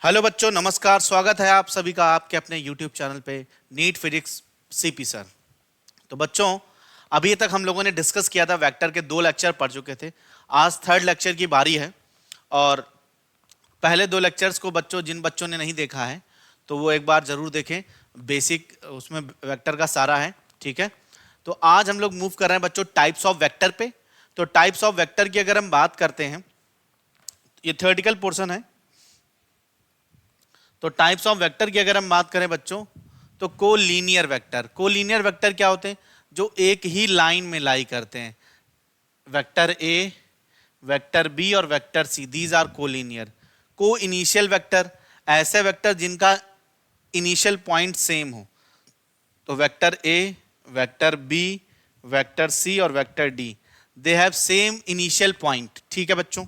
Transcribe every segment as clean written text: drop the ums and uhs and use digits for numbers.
Hello बच्चों, नमस्कार। स्वागत है आप सभी का आपके अपने YouTube चैनल पे नीट फिजिक्स सीपी सर। तो बच्चों, अभी तक हम लोगों ने डिस्कस किया था, वेक्टर के 2 लेक्चर पढ़ चुके थे। आज थर्ड लेक्चर की बारी है और पहले 2 लेक्चर्स को जिन बच्चों ने नहीं देखा है तो वो एक बार जरूर देखें। बेसिक उसमें वेक्टर का सारा है, ठीक है। तो आज हम लोग मूव कर रहे हैं बच्चों टाइप्स ऑफ वेक्टर पे। तो टाइप्स ऑफ वेक्टर की अगर हम बात करते हैं, ये थ्योरेटिकल पोर्शन है। तो टाइप्स ऑफ वेक्टर की अगर हम बात करें बच्चों, तो कोलीनियर वेक्टर क्या होते हैं? जो एक ही लाइन में लाई करते हैं। वेक्टर ए, वेक्टर बी और vector C, these are collinear. को इनिशियल वेक्टर, ऐसे वेक्टर जिनका इनिशियल पॉइंट सेम हो। तो vector A, vector B, vector C और vector D, they have same initial point. ठीक है बच्चों,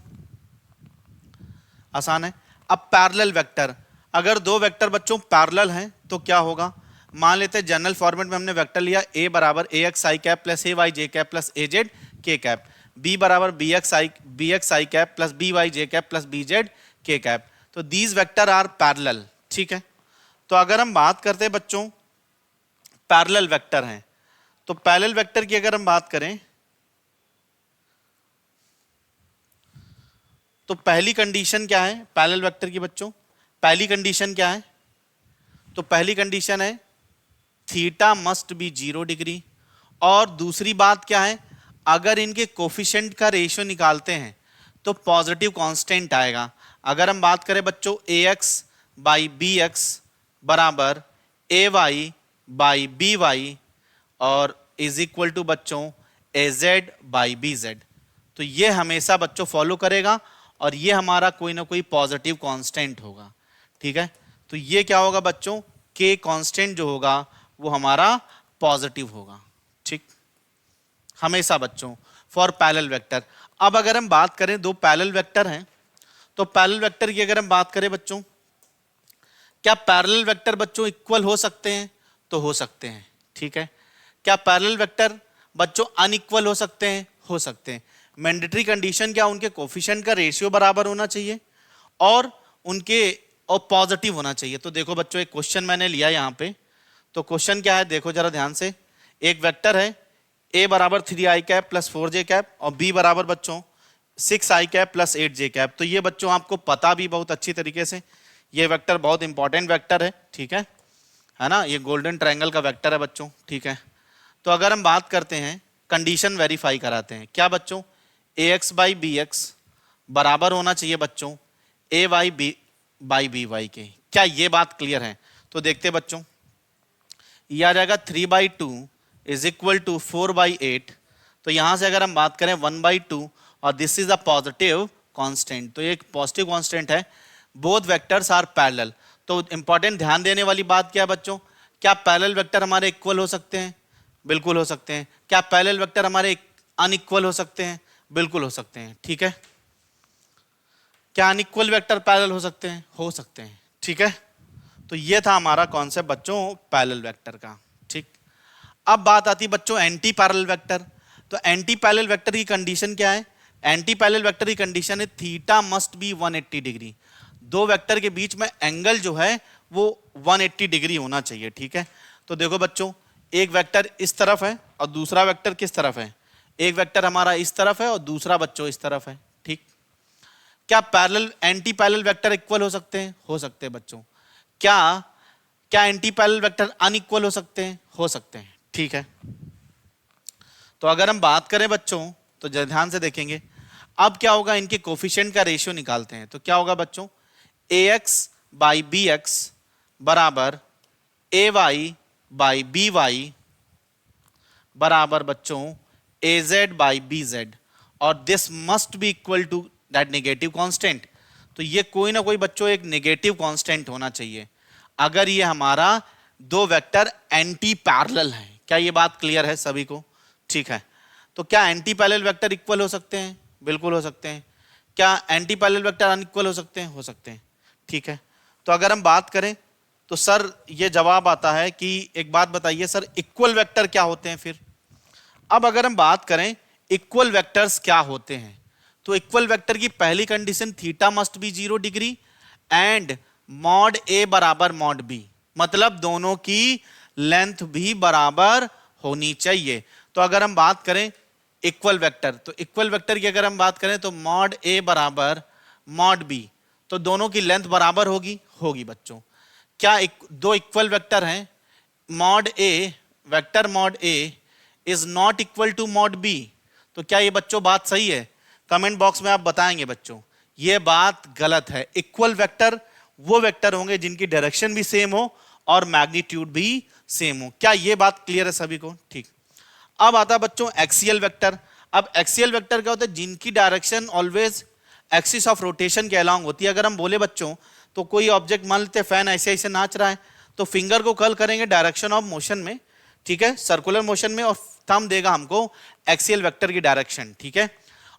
आसान है। अब पैरेलल वेक्टर, अगर 2 वेक्टर बच्चों पैरेलल हैं तो क्या होगा? मान लेते हैं जनरल फॉर्मेट में हमने वेक्टर लिया a बराबर ए X I cap plus A Y J cap plus A Z K cap, b बराबर B x I cap plus B Y J cap plus B Z K cap. तो these vector are parallel, ठीक है। तो अगर हम बात करते हैं बच्चों पैरेलल वेक्टर हैं, तो पैरेलल वेक्टर की अगर हम बात करें तो पहली कंडीशन क्या है पैरेलल वेक्टर की बच्चों? पहली कंडीशन क्या है? तो पहली कंडीशन है थीटा मस्ट बी 0 डिग्री। और दूसरी बात क्या है? अगर इनके कोफिशिएंट का रेशियो निकालते हैं तो पॉजिटिव कांस्टेंट आएगा। अगर हम बात करें बच्चों A X by B X बराबर A Y by B Y और इज इक्वल टू बच्चों A Z by B Z, तो ये हमेशा बच्चों फॉलो करेगा और ये हमारा कोई ना कोई पॉजिटिव कांस्टेंट होगा, ठीक है। तो ये क्या होगा बच्चों? के कांस्टेंट जो होगा वो हमारा पॉजिटिव होगा, ठीक, हमेशा बच्चों फॉर पैरेलल वेक्टर। अब अगर हम बात करें 2 पैरेलल वेक्टर हैं, तो पैरेलल वेक्टर की अगर हम बात करें बच्चों, क्या पैरेलल वेक्टर बच्चों इक्वल हो सकते हैं? तो हो सकते हैं, ठीक है। क्या पैरेलल वेक्टर बच्चों अनइक्वल हो सकते हैं? हो सकते हैं। मैंडेटरी कंडीशन क्या? उनके कोफिशिएंट का रेशियो बराबर होना चाहिए और उनके और पॉजिटिव होना चाहिए। तो देखो बच्चों, एक क्वेश्चन मैंने लिया यहाँ पे। तो क्वेश्चन क्या है देखो जरा ध्यान से। एक वेक्टर है a बराबर 3i cap plus 4j cap और b बराबर बच्चों 6i cap plus 8j cap. तो ये बच्चों आपको पता भी बहुत अच्छी तरीके से, ये वेक्टर बहुत इंपॉर्टेंट वेक्टर है, ठीक है ना। ये गोल्डन ट्रायंगल का वेक्टर है बच्चों, ठीक है। तो अगर हम बात करते हैं, कंडीशन वेरीफाई कराते हैं, क्या बच्चों? A X by B X बराबर होना चाहिए बच्चों A Y B by B Y के। क्या ये बात क्लियर है? तो देखते बच्चों, ये आ जाएगा 3/2 इज इक्वल टू 4/8। तो यहां से अगर हम बात करें 1/2 और this is a positive constant, तो ये एक पॉजिटिव कांस्टेंट है। Both vectors are parallel. तो इंपॉर्टेंट ध्यान देने वाली बात क्या है बच्चों? क्या पैरेलल वेक्टर हमारे इक्वल हो सकते हैं? बिल्कुल हो सकते हैं। क्या पैरेलल वेक्टर हमारे अनइक्वल हो सकते हैं? बिल्कुल हो सकते हैं, ठीक है। क्या अनइक्वल वेक्टर पैरेलल हो सकते हैं? हो सकते हैं, ठीक है। तो ये था हमारा कॉन्सेप्ट बच्चों पैरेलल वेक्टर का, ठीक। अब बात आती है बच्चों एंटी पैरेलल वेक्टर। तो एंटी पैरेलल वेक्टर की कंडीशन क्या है? एंटी पैरेलल वेक्टर की कंडीशन है theta must B 180 degree. 2 vector के बीच में एंगल जो है वो 180 डिग्री होना चाहिए, ठीक है। तो देखो बच्चों, एक वेक्टर इस तरफ है और दूसरा वेक्टर किस तरफ है? एक वेक्टर हमारा इस तरफ है और दूसरा बच्चों इस तरफ है, ठीक। क्या parallel anti parallel vector equal हो सकते हैं? हो सकते हैं बच्चों। क्या क्या एंटी पैरेलल वेक्टर अनइक्वल हो सकते हैं? हो सकते हैं, ठीक है। तो अगर हम बात करें बच्चों तो ध्यान से देखेंगे, अब क्या होगा? इनके कोफिशिएंट का रेशियो निकालते हैं। तो क्या होगा बच्चों? A X by B X बराबर A Y by B Y बराबर बच्चों A Z by B Z और this must be equal to that negative constant. तो ये कोई ना कोई बच्चों एक नेगेटिव कांस्टेंट होना चाहिए अगर ये हमारा 2 वेक्टर एंटी पैरेलल है। क्या ये बात क्लियर है सभी को? ठीक है। तो क्या एंटी पैरेलल वेक्टर इक्वल हो सकते हैं? बिल्कुल हो सकते हैं। क्या एंटी पैरेलल वेक्टर अनइक्वल हो सकते हैं? हो सकते हैं, ठीक है। तो अगर हम बात करें तो सर ये जवाब आता है कि एक बात बताइए सर, इक्वल वेक्टर क्या होते हैं फिर? अब अगर हम बात करें इक्वल वेक्टर्स क्या होते हैं, तो इक्वल वेक्टर की पहली condition theta must be 0 degree and mod A बराबर मॉड बी, मतलब दोनों की लेंथ भी बराबर होनी चाहिए। तो अगर हम बात करें इक्वल वेक्टर, तो इक्वल वेक्टर की अगर हम बात करें तो मॉड ए बराबर मॉड बी, तो दोनों की लेंथ बराबर होगी, होगी बच्चों। क्या दो इक्वल वेक्टर हैं, mod A, vector mod A is not equal to mod B, तो क्या ये बच्चों बात सही है? कमेंट बॉक्स में आप बताएंगे बच्चों, ये बात गलत है। इक्वल वेक्टर वो वेक्टर होंगे जिनकी डायरेक्शन भी सेम हो और मैग्नीट्यूड भी सेम हो। क्या ये बात क्लियर है सभी को? ठीक। अब आता है बच्चों एक्सियल वेक्टर। अब एक्सियल वेक्टर क्या होता है? जिनकी direction always axis of rotation के अलोंग होती है। अगर हम बोले बच्चों तो कोई ऑब्जेक्ट मान लेते फैन ऐसे ऐसे नाच रहा है, तो फिंगर को कर्ल करेंगे डायरेक्शन ऑफ मोशन में, ठीक है, सर्कुलर मोशन में, और थंब देगा हमको एक्सियल वेक्टर की डायरेक्शन, ठीक है।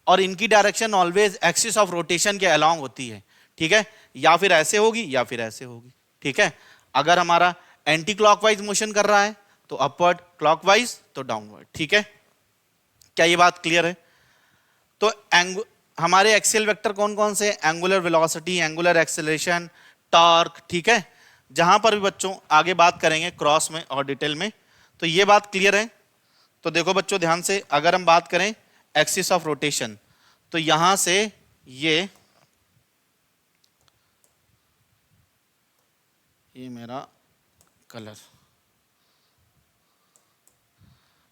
और इनकी direction always axis of rotation के अलोंग होती है, ठीक है, या फिर ऐसे होगी या फिर ऐसे होगी, ठीक है। अगर हमारा एंटी क्लॉकवाइज मोशन कर रहा है तो अपवर्ड, क्लॉकवाइज तो डाउनवर्ड, ठीक है। क्या ये बात क्लियर है? तो हमारे एक्सियल वेक्टर कौन कौन से? Angular velocity, angular acceleration, torque, ठीक है। जहां पर भी बच्चों आगे बात करेंगे क्रॉस में और डिटेल में। तो ये बात क्लियर है? तो देखो बच्चों ध्यान से, अगर हम बात करें एक्सिस ऑफ रोटेशन, तो यहां से ये मेरा कलर,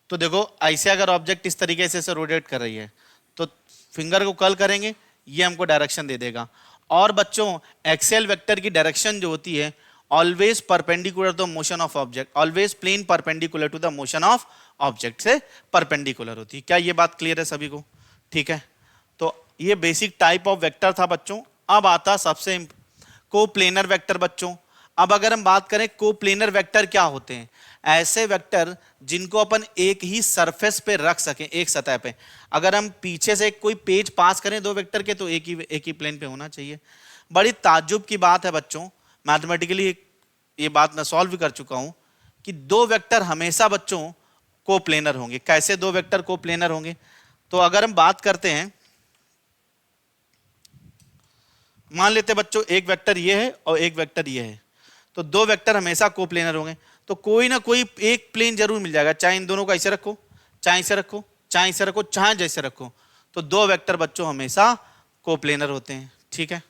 तो देखो ऐसे अगर ऑब्जेक्ट इस तरीके से रोटेट कर रही है तो फिंगर को कर्ल करेंगे, ये हमको डायरेक्शन दे देगा। और बच्चों एक्सियल वेक्टर की डायरेक्शन जो होती है always perpendicular to the motion of object, always plane perpendicular to the motion of object से परपेंडिकुलर होती है। क्या ये बात क्लियर है सभी को? ठीक है। तो ये बेसिक टाइप ऑफ वेक्टर था बच्चों। अब आता सबसे कोप्लेनर वेक्टर बच्चों। अब अगर हम बात करें कोप्लेनर वेक्टर क्या होते हैं? ऐसे वेक्टर जिनको अपन एक ही सरफेस पे रख सकें, एक सतह पे। अगर हम पीछे से कोई पेज पास करें दो वेक्टर के तो एक ही प्लेन पे होना चाहिए। बड़ी ताज्जुब की बात है बच्चों, मैथमेटिकली ये बात मैं सॉल्व भी कर चुका हूं कि दो वेक्टर हमेशा बच्चों कोप्लेनर होंगे। कैसे दो वेक्टर कोप्लेनर होंगे? तो अगर हम बात करते हैं, मान लेते बच्चों एक वेक्टर ये है और एक वेक्टर ये है, तो दो वेक्टर हमेशा कोप्लेनर होंगे। तो कोई ना कोई एक प्लेन जरूर मिल जाएगा, चाहे इन दोनों को ऐसे रखो, चाहे इसे रखो, चाहे इसे रखो, चाहे जैसे रखो, तो दो वेक्टर बच्चों हमेशा कोप्लेनर होते हैं, ठीक है।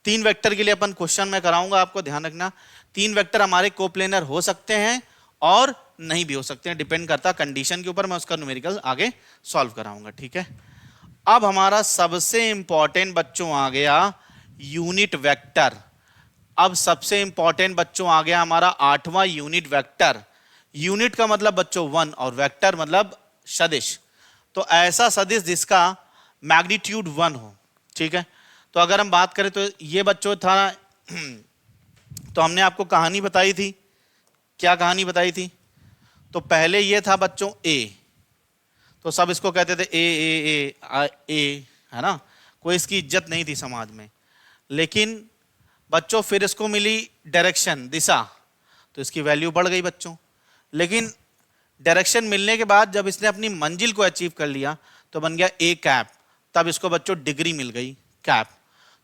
तीन वेक्टर के लिए अपन क्वेश्चन में कराऊंगा, आपको ध्यान रखना। तीन वेक्टर हमारे कोप्लेनर हो सकते हैं और नहीं भी हो सकते हैं, डिपेंड करता कंडीशन के ऊपर। मैं उसका न्यूमेरिकल आगे सॉल्व कराऊंगा, ठीक है। अब हमारा सबसे इंपॉर्टेंट बच्चों आ गया यूनिट वेक्टर। अब सबसे इंपॉर्टेंट बच्चों आ गया हमारा आठवां यूनिट वेक्टर। यूनिट का मतलब बच्चों वन और वेक्टर मतलब सदिश। तो ऐसा सदिश जिसका मैग्नीट्यूड वन हो, ठीक है। तो अगर हम बात करें तो ये बच्चों था तो हमने आपको कहानी बताई थी। क्या कहानी बताई थी? तो पहले ये था बच्चों ए, तो सब इसको कहते थे ए, है ना, कोई इसकी इज्जत नहीं थी समाज में। लेकिन बच्चों फिर इसको मिली डायरेक्शन, दिशा, तो इसकी वैल्यू बढ़ गई बच्चों। लेकिन डायरेक्शन मिलने के बाद जब इसने अपनी मंजिल को अचीव कर लिया तो बन गया ए कैप, तब इसको बच्चों डिग्री मिल गई, कैप।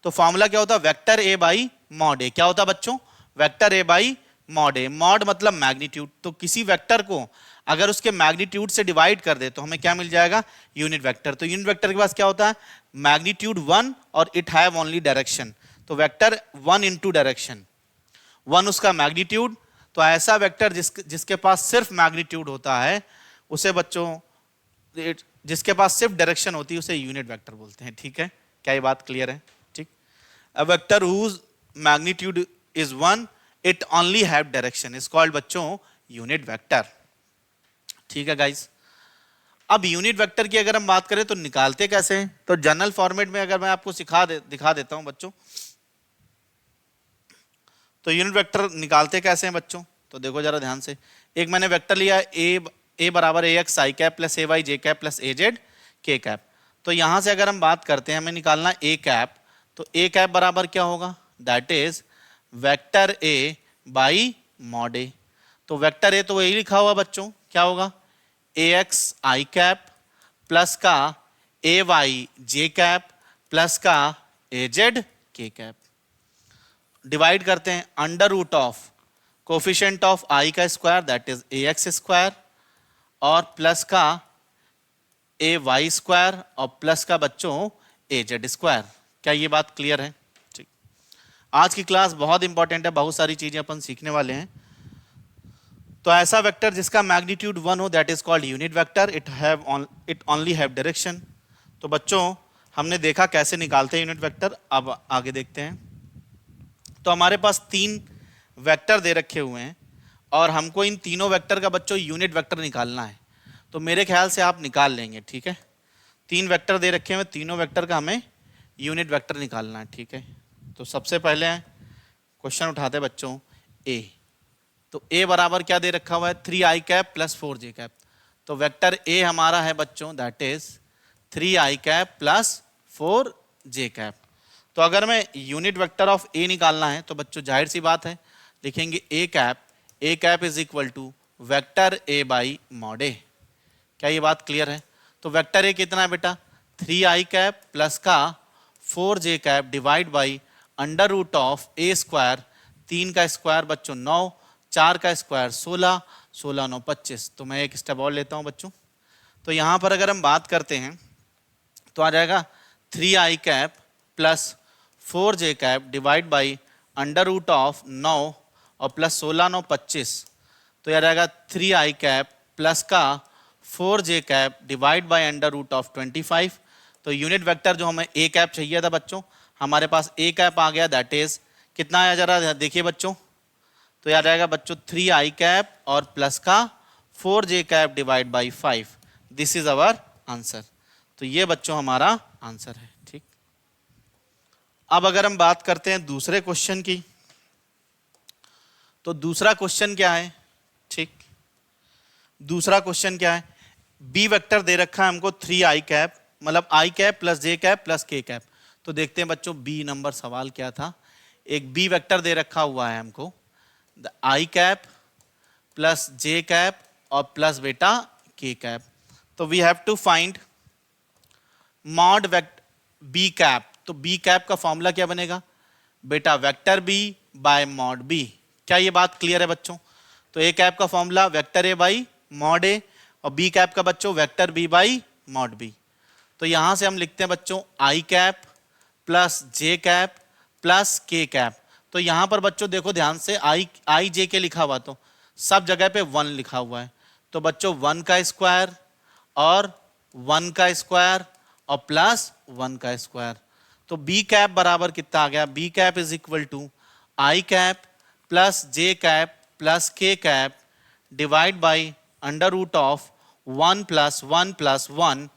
तो फॉर्मूला क्या होता? Vector A by mod A. क्या होता बच्चों? Vector A by mod A. Mod मतलब मैग्नीट्यूड। तो किसी वेक्टर को अगर उसके मैग्नीट्यूड से डिवाइड कर दे तो हमें क्या मिल जाएगा? Unit vector. तो यूनिट वेक्टर के पास क्या होता है? मैग्नीट्यूड वन और इट हैव ओनली डायरेक्शन। तो vector one into direction, one उसका मैग्नीट्यूड। तो ऐसा वेक्टर जिसके पास सिर्फ मैग्नीट्यूड होता है उसे बच्चों, जिसके पास सिर्फ डायरेक्शन होती है उसे यूनिट वेक्टर बोलते हैं, ठीक है। क्या ये बात क्लियर है? ठीक। A vector whose magnitude is one, it only have direction, is called बच्चों यूनिट वेक्टर, ठीक है गाइस। अब यूनिट वेक्टर की अगर हम बात करें तो निकालते कैसे हैं? तो जनरल फॉर्मेट में अगर मैं आपको दिखा देता हूं बच्चों, तो यूनिट वेक्टर निकालते कैसे हैं बच्चों? तो देखो जरा ध्यान से। एक मैंने वेक्टर लिया ए बराबर ए X I cap plus A Y J cap plus A Z K cap. तो यहां से अगर हम बात करते हैं, हमें निकालना ए कैप, तो ए कैप बराबर क्या होगा? That is vector A by mod A. तो वेक्टर ए तो वही लिखा हुआ बच्चों, क्या होगा? A X I cap plus का A Y J cap plus का A Z K cap. Divide करते हैं under root of coefficient of I का square that is A X square और प्लस का ए वाई स्क्वायर और plus का बच्चों ए जेड स्क्वायर। क्या ये बात क्लियर है? ठीक, आज की क्लास बहुत इंपॉर्टेंट है, बहुत सारी चीजें अपन सीखने वाले हैं। तो ऐसा वेक्टर जिसका मैग्नीट्यूड 1 हो that is called unit vector, it only have direction. तो बच्चों हमने देखा कैसे निकालते हैं यूनिट वेक्टर, अब आगे देखते हैं। तो हमारे पास 3 वेक्टर दे रखे हुए हैं और हमको इन तीनों वेक्टर का बच्चों यूनिट वेक्टर निकालना है। तो मेरे ख्याल से आप निकाल लेंगे, ठीक है। 3 वेक्टर दे रखे हुए, तीनों वेक्टर का हमें यूनिट वेक्टर निकालना है, ठीक है। तो सबसे पहले क्वेश्चन उठाते हैं बच्चों ए। तो ए बराबर क्या दे रखा हुआ है 3i cap plus 4j cap. तो वेक्टर ए हमारा है बच्चों that is 3i cap plus 4j cap. तो अगर मैं यूनिट वेक्टर ऑफ ए निकालना है तो बच्चों जाहिर सी बात है लिखेंगे A cap is equal to vector A by mod A. क्या ये बात क्लियर है? तो वेक्टर ए कितना है बेटा 3i कैप प्लस का 4j cap divide by under root of A square, 3 का स्क्वायर बच्चों 9, 4 का स्क्वायर 16, 16 9 25। तो मैं एक स्टेप और लेता हूं बच्चों। तो यहां पर अगर हम बात करते हैं तो आ जाएगा 3i cap plus 4j cap divide by under root of 9 और प्लस 16 9 25। तो यह रहेगा 3i कैप प्लस का 4j cap divide by under root of 25। तो यूनिट वेक्टर जो हमें ए कैप चाहिए था बच्चों, हमारे पास ए कैप आ गया दैट इज कितना आया जरा देखिए बच्चों। तो याद आएगा बच्चों 3i कैप और प्लस का 4j cap divide by 5। This is our answer. तो ये बच्चों हमारा आंसर है, ठीक। अब अगर हम बात करते हैं दूसरे क्वेश्चन की, तो दूसरा क्वेश्चन क्या है, ठीक। दूसरा क्वेश्चन क्या है, बी वेक्टर दे रखा है हमको 3i कैप, मतलब i cap plus j cap plus k cap. तो देखते हैं बच्चों बी नंबर सवाल क्या था। एक बी वेक्टर दे रखा हुआ है हमको i cap plus j cap और प्लस बेटा k कैप। तो we have to find mod vector B cap. तो बी कैप का फॉर्मूला क्या बनेगा बेटा vector B by mod B. क्या ये बात क्लियर है बच्चों? तो ए कैप का formula vector A by mod A और बी कैप का बच्चों vector B by mod B. तो यहां से हम लिखते हैं बच्चों i cap plus j cap plus k cap. तो यहां पर बच्चों देखो ध्यान से आई जे के लिखा हुआ, तो सब जगह पे 1 लिखा हुआ है। तो बच्चों 1 का स्क्वायर और 1 का स्क्वायर और प्लस 1 का स्क्वायर। तो बी कैप बराबर कितना आ गया, B cap is equal to I cap plus J cap plus K cap divide by under root of 1 plus 1 plus 1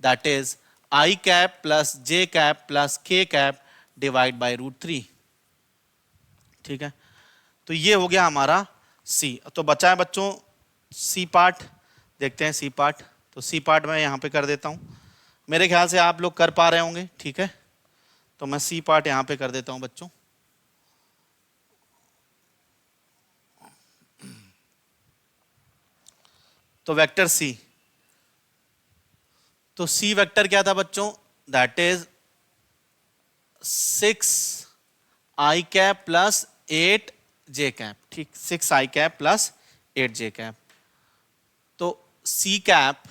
that is I cap plus J cap plus K cap divide by √3, ठीक है। तो ये हो गया हमारा सी। तो बचा है बच्चों सी पार्ट, देखते हैं सी पार्ट। तो सी पार्ट मैं यहाँ पे कर देता हूँ, मेरे ख्याल से आप लोग कर पा रहे होंगे, ठीक है। तो मैं सी पार्ट यहाँ पे कर देता हूँ बच्चों। तो वेक्टर सी, तो सी वेक्टर क्या था बच्चों that is 6i cap plus 8j cap, ठीक। 6i cap plus 8j cap. तो सी कैप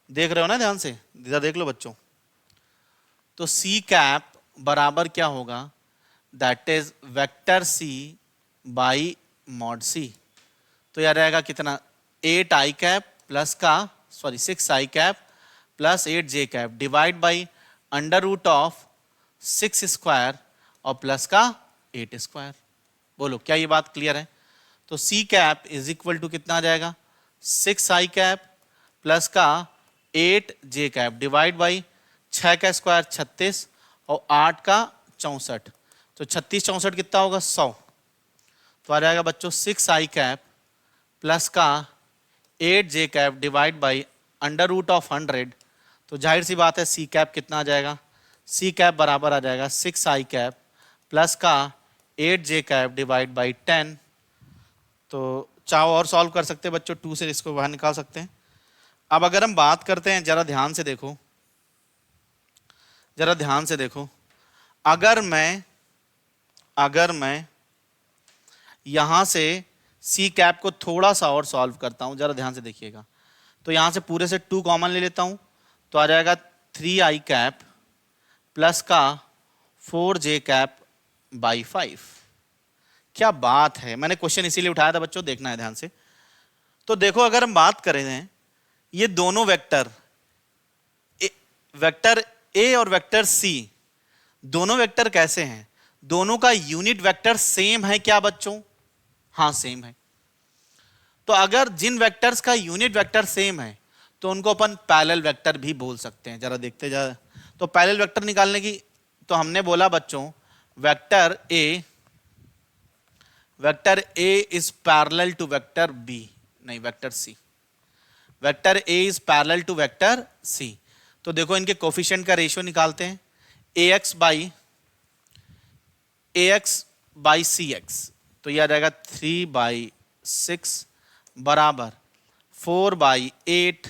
देख रहे हो ना ध्यान से, इधर देख लो बच्चों। तो सी कैप बराबर क्या होगा that is vector C by mod C. तो यह रहेगा कितना 8i कैप प्लस का 6i cap plus 8j cap divide by under root of 6 square और प्लस का 8 स्क्वायर। बोलो क्या ये बात क्लियर है? तो C cap is equal to कितना आ जाएगा 6i कैप प्लस का 8j कैप डिवाइड बाई 6 का स्क्वायर 36 और 8 का 64। तो 36 64 कितना होगा 100। तो आ जाएगा बच्चों 6i कैप प्लस का 8j cap divide by under root of 100। तो जाहिर सी बात है सी कैप कितना आ जाएगा, सी कैप बराबर आ जाएगा 6i कैप प्लस का 8j कैप डिवाइड बाई 10। तो चाहो और सॉल्व कर सकते हैं बच्चों, 2 से इसको बाहर निकाल सकते हैं। अब अगर हम बात करते हैं, जरा ध्यान से देखो, जरा ध्यान से देखो। अगर मैं यहां से सी कैप को थोड़ा सा और सॉल्व करता हूं, जरा ध्यान से देखिएगा, तो यहां से पूरे से 2 कॉमन ले लेता हूं, तो आ जाएगा 3i कैप प्लस का 4j कैप बाई 5। क्या बात है, मैंने क्वेश्चन इसीलिए उठाया था बच्चों, देखना है ध्यान से। तो देखो अगर हम बात करें हैं, ये दोनों वेक्टर वेक्टर ए और वेक्टर सी, दोनों वेक्टर कैसे हैं? दोनों का यूनिट वेक्टर सेम है क्या बच्चों? हाँ सेम है। तो अगर जिन वेक्टर्स का यूनिट वेक्टर सेम है तो उनको अपन पैरेलल वेक्टर भी बोल सकते हैं। जरा देखते जा, तो पैरेलल वेक्टर निकालने की, तो हमने बोला बच्चों vector A is parallel to vector B, नहीं vector C, vector A is parallel to vector C. तो देखो इनके कोफिशिएंट का रेशियो निकालते हैं, ax बाई सी एक्स, तो यह आ जाएगा 3/6 बराबर 4/8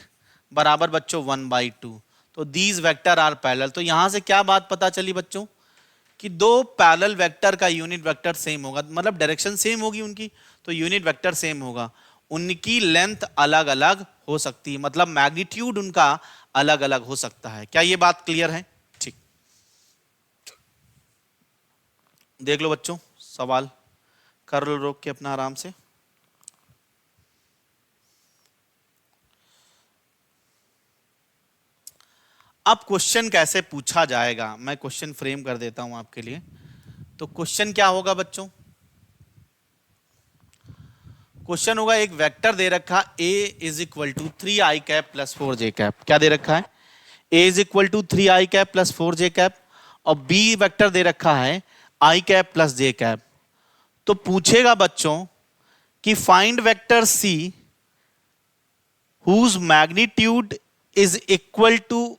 बराबर बच्चों 1/2। तो दीज वेक्टर आर पैरेलल। तो यहां से क्या बात पता चली बच्चों कि दो पैरेलल वेक्टर का यूनिट वेक्टर सेम होगा, मतलब डायरेक्शन सेम होगी उनकी, तो यूनिट वेक्टर सेम होगा, उनकी लेंथ अलग अलग हो सकती है, मतलब मैग्नीट्यूड उनका अलग अलग हो सकता है। क्या ये बात क्लियर है? ठीक, देख लो बच्चों, सवाल कर लो रोक के अपना आराम से। अब क्वेश्चन कैसे पूछा जाएगा, मैं क्वेश्चन फ्रेम कर देता हूं आपके लिए। तो क्वेश्चन क्या होगा बच्चों? क्वेश्चन होगा एक वेक्टर दे रखा a is equal to 3i cap plus 4j cap. क्या दे रखा है? a is equal to 3i cap plus 4j cap, और b वेक्टर दे रखा है i cap plus j cap. तो पूछेगा बच्चों कि find vector c whose magnitude is equal to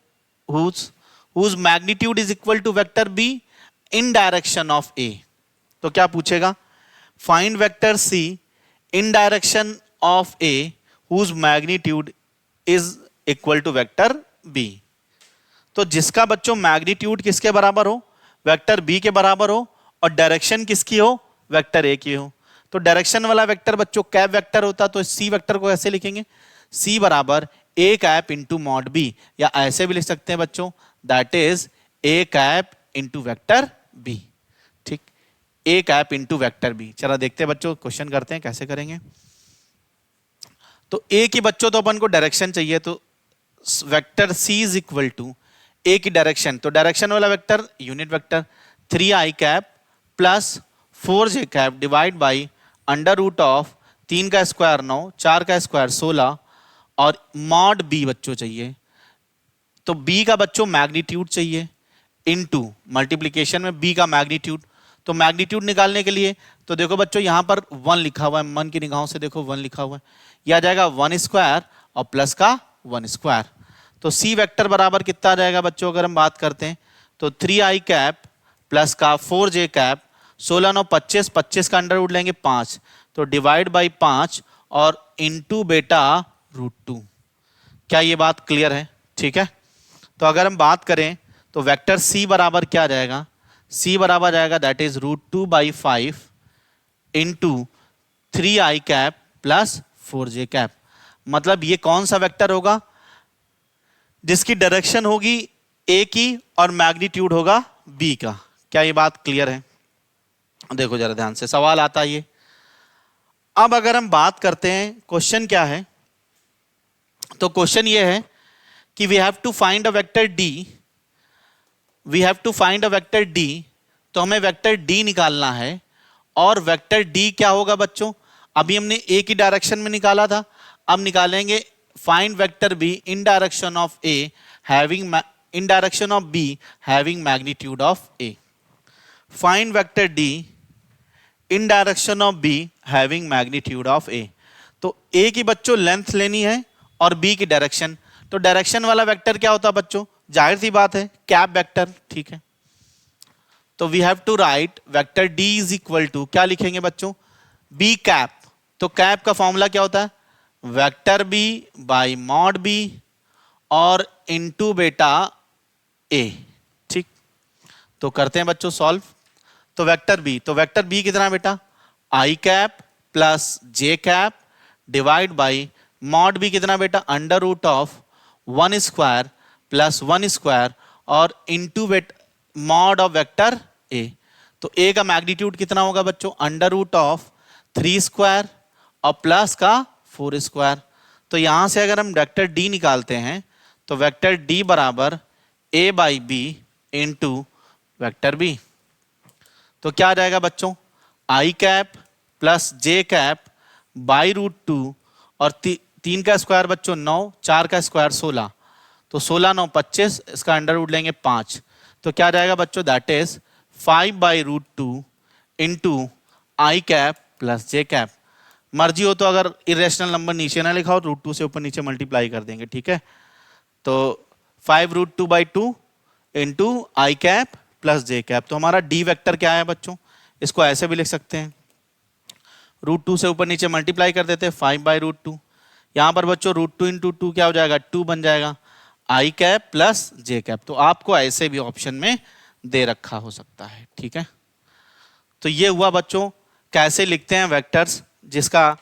whose magnitude is equal to vector b in direction of a। तो क्या पूछेगा? Find vector c in direction of a whose magnitude is equal to vector b। तो जिसका बच्चों magnitude किसके बराबर हो? Vector b के बराबर हो, और डायरेक्शन किसकी हो? वेक्टर a की हो। तो डायरेक्शन वाला वेक्टर बच्चों कैप वेक्टर होता, तो c वेक्टर को ऐसे लिखेंगे, c बराबर a cap into mod b, या ऐसे भी लिख सकते हैं बच्चों, that is a cap into vector b। ठीक, a cap into vector b। चला देखते हैं बच्चों, क्वेश्चन करते हैं कैसे करेंगे। तो a की बच्चों तो अपन को डायरेक्शन चाहिए, तो vector c is equal to a की डायरेक्शन, तो डायरेक्शन वाला vector unit vector 3i cap plus 4j cap divide by under root of 3 का स्क्वायर 9, 4 का स्क्वायर 16, और मॉड b बच्चों चाहिए। तो b का बच्चों मैग्नीट्यूड चाहिए इनटू मल्टीप्लिकेशन में b का मैग्नीट्यूड। तो मैग्नीट्यूड निकालने के लिए तो देखो बच्चों यहां पर 1 लिखा हुआ है, मन की निगाहों से देखो 1 लिखा हुआ है, यह आ जाएगा 1 स्क्वायर और प्लस का 1 स्क्वायर। तो c वेक्टर बराबर कितना आ जाएगा बच्चों अगर हम बात करते हैं, तो 3i कैप प्लस का 4j कैप, 16 9 25, 25 का अंडर रूट लेंगे 5, तो डिवाइड बाई 5 और इनटू बेटा √2। क्या ये बात क्लियर है? ठीक है, तो अगर हम बात करें तो वेक्टर c बराबर क्या आ जाएगा? c बराबर जाएगा that is √2/5 into 3i cap plus 4j cap. मतलब ये कौन सा वेक्टर होगा? जिसकी डायरेक्शन होगी a की और मैग्नीट्यूड होगा b का। क्या ये बात क्लियर है? देखो जरा ध्यान से, सवाल आता है ये। अब अगर हम बात करते हैं क्वेश्चन क्या है, तो क्वेश्चन ये है कि we have to find a vector d, तो हमें वेक्टर d निकालना है। और वेक्टर d क्या होगा बच्चों? अभी हमने a की डायरेक्शन में निकाला था, अब निकालेंगे find vector b in direction of a having in direction of b having magnitude of a। Find vector d in direction of b having magnitude of a। तो a की बच्चों लेंथ लेनी है और b की डायरेक्शन। तो direction वाला vector क्या होता है बच्चों? जाहिर सी बात है कैप वेक्टर। ठीक है, तो we have to write vector d is equal to, क्या लिखेंगे बच्चों? b cap. तो कैप का फॉर्मूला क्या होता है? Vector b by mod b और इनटू बेटा a। ठीक, तो करते हैं बच्चों सॉल्व। तो वेक्टर बी कितना है बेटा, I cap plus J cap divide by mod B कितना बेटा, under root of 1 square plus 1 square और into mod of vector A. तो ए का मैग्नीट्यूड कितना होगा बच्चों, अंडर रूट ऑफ 3 स्क्वायर और प्लस का 4 स्क्वायर। तो यहां से अगर हम वेक्टर डी निकालते हैं तो वेक्टर डी बराबर A by B into vector B. तो क्या आ जाएगा बच्चों, I cap plus J cap by root 2 और 3 का स्क्वायर बच्चों 9, 4 का स्क्वायर 16, तो 16 9 25, इसका अंडर रूट लेंगे 5। तो क्या आ जाएगा बच्चों, that is 5 by root 2 into I cap plus J cap. मर्जी हो तो अगर इरेशनल नंबर नीचे ना लिखा हो, रूट 2 से ऊपर नीचे मल्टीप्लाई कर देंगे, ठीक है। तो 5 root 2 by 2 into I cap plus J cap. तो हमारा डी वेक्टर क्या है बच्चों, इसको ऐसे भी लिख सकते हैं, रूट 2 से ऊपर नीचे मल्टीप्लाई कर देते हैं 5 बाई रूट 2। यहां पर बच्चों रूट 2 इंटू 2 क्या हो जाएगा, 2 बन जाएगा, आई कैप प्लस जे कैप। तो आपको ऐसे भी ऑप्शन में दे रखा हो सकता है, ठीक है। तो ये हुआ बच्चों कैसे लिखते हैं वेक्टर्स, जिसका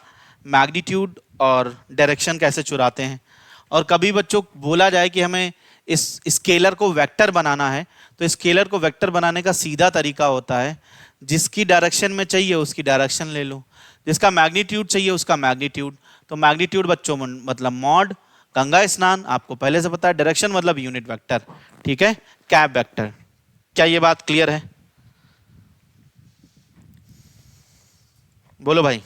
मैग्नीट्यूड और डायरेक्शन कैसे चुराते हैं। और कभी बच्चों बोला जाए कि हमें इस स्केलर को वेक्टर बनाना है, तो स्केलर को वेक्टर बनाने का सीधा तरीका होता है, जिसकी डायरेक्शन में चाहिए उसकी डायरेक्शन ले लो, जिसका मैग्नीट्यूड चाहिए उसका मैग्नीट्यूड। तो मैग्नीट्यूड बच्चों मतलब मॉड गंगा स्नान, आपको पहले से पता है, डायरेक्शन मतलब यूनिट वेक्टर, ठीक है, कैप वेक्टर। क्या ये बात क्लियर है, बोलो भाई।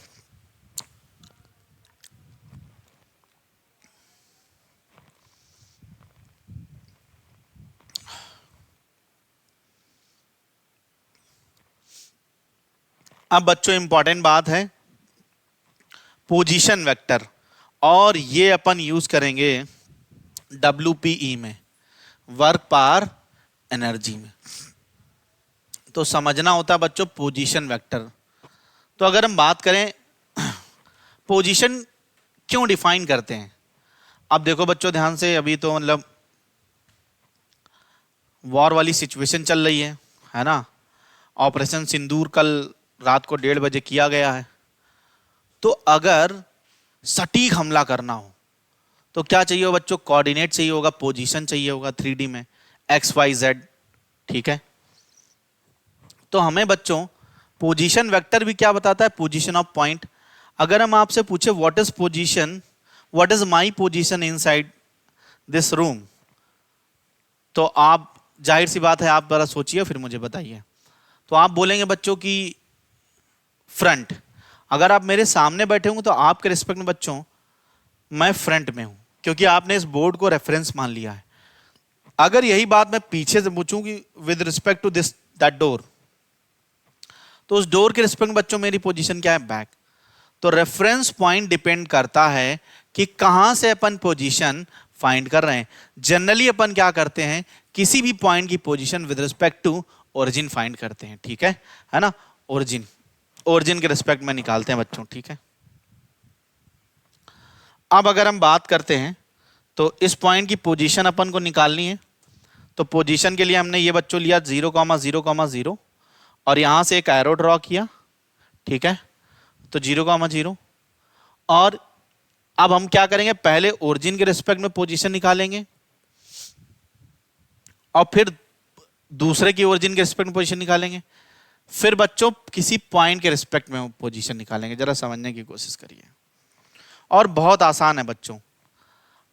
अब बच्चों इंपॉर्टेंट बात है पोजीशन वेक्टर, और ये अपन यूज करेंगे WPE में, वर्क पावर एनर्जी में। तो समझना होता है बच्चों पोजीशन वेक्टर। तो अगर हम बात करें पोजीशन क्यों डिफाइन करते हैं, अब देखो बच्चों ध्यान से, अभी तो मतलब वॉर वाली सिचुएशन चल रही है ना। ऑपरेशन सिंदूर कल रात को 1:30 बजे किया गया है। तो अगर सटीक हमला करना हो तो क्या चाहिए हो बच्चों, कोऑर्डिनेट चाहिए होगा, पोजीशन चाहिए होगा 3D में, XYZ, ठीक है। तो हमें बच्चों पोजीशन वेक्टर भी क्या बताता है, पोजीशन ऑफ पॉइंट। अगर हम आपसे पूछे what is position, what is my position inside this room, तो आप जाहिर सी बात है आप जरा सोचिए फिर मुझे बताइए। तो आप बोलेंगे बच्चों की फ्रंट। अगर आप मेरे सामने बैठे होंगे तो आपके रिस्पेक्ट में बच्चों मैं फ्रंट में हूं, क्योंकि आपने इस बोर्ड को रेफरेंस मान लिया है। अगर यही बात मैं पीछे से पूछूं कि with respect to this that door, तो उस डोर के रिस्पेक्ट में बच्चों मेरी पोजीशन क्या है, बैक। तो रेफरेंस पॉइंट डिपेंड करता है कि कहां से अपन पोजीशन फाइंड कर रहे हैं। जनरली अपन क्या करते हैं, किसी भी पॉइंट की position with respect to origin find करते हैं, ठीक है ना। ओरिजिन के रिस्पेक्ट में निकालते हैं बच्चों, ठीक है। अब अगर हम बात करते हैं तो इस पॉइंट की पोजीशन अपन को निकालनी है। तो पोजीशन के लिए हमने ये बच्चों लिया 0,0,0 और यहां से एक एरो ड्रॉ किया, ठीक है। तो 0,0 और अब हम क्या करेंगे, पहले ओरिजिन के रिस्पेक्ट में पोजीशन निकालेंगे और फिर दूसरे की ओरिजिन के रिस्पेक्ट में पोजीशन निकालेंगे, फिर बच्चों किसी पॉइंट के रिस्पेक्ट में पोजीशन निकालेंगे। जरा समझने की कोशिश करिए, और बहुत आसान है बच्चों।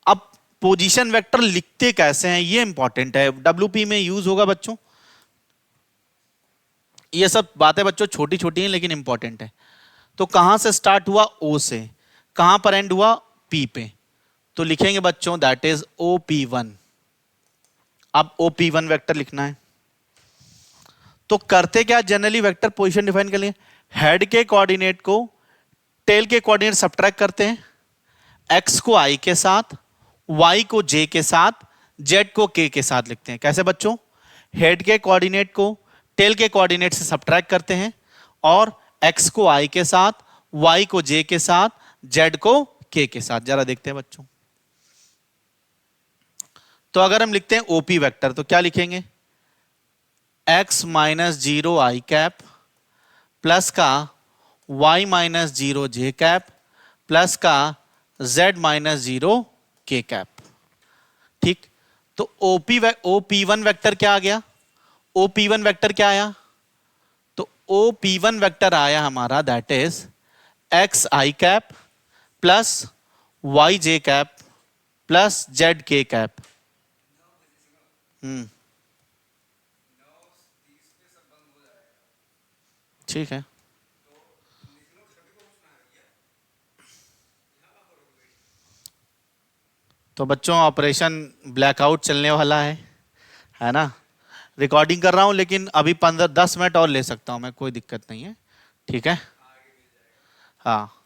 अब पोजीशन वेक्टर लिखते कैसे हैं ये इंपॉर्टेंट है, WP में यूज होगा बच्चों। ये सब बातें बच्चों छोटी छोटी हैं लेकिन इंपॉर्टेंट है। तो कहां से स्टार्ट हुआ, O से, कहां पर एंड हुआ, P पे। तो लिखेंगे बच्चों दैट इज OP1। अब OP1 वेक्टर लिखना है। तो करते क्या जनरली वेक्टर पोजीशन डिफाइन कर लिए, हेड के कोऑर्डिनेट को टेल के कोऑर्डिनेट सब्ट्रैक्ट करते हैं, x को i के साथ, y को j के साथ, z को k के साथ लिखते हैं। कैसे बच्चों, हेड के कोऑर्डिनेट को टेल के कोऑर्डिनेट से सब्ट्रैक्ट करते हैं और x को i के साथ, y को j के साथ, z को k के साथ। जरा देखते हैं बच्चों। तो अगर हम लिखते हैं OP वेक्टर तो क्या लिखेंगे, x माइनस जीरो आई कैप प्लस का y माइनस जीरो जे कैप प्लस का z माइनस जीरो के कैप। ठीक, तो OP1 वेक्टर क्या आ गया? OP1 वेक्टर क्या आया? तो OP1 वेक्टर आया हमारा that is x I cap plus y J cap plus z के कैप। ठीक है, तो बच्चों ऑपरेशन ब्लैकआउट चलने वाला है ना? रिकॉर्डिंग कर रहा हूं लेकिन अभी 15-10 मिनट और ले सकता हूं मैं, कोई दिक्कत नहीं है। ठीक है, हाँ।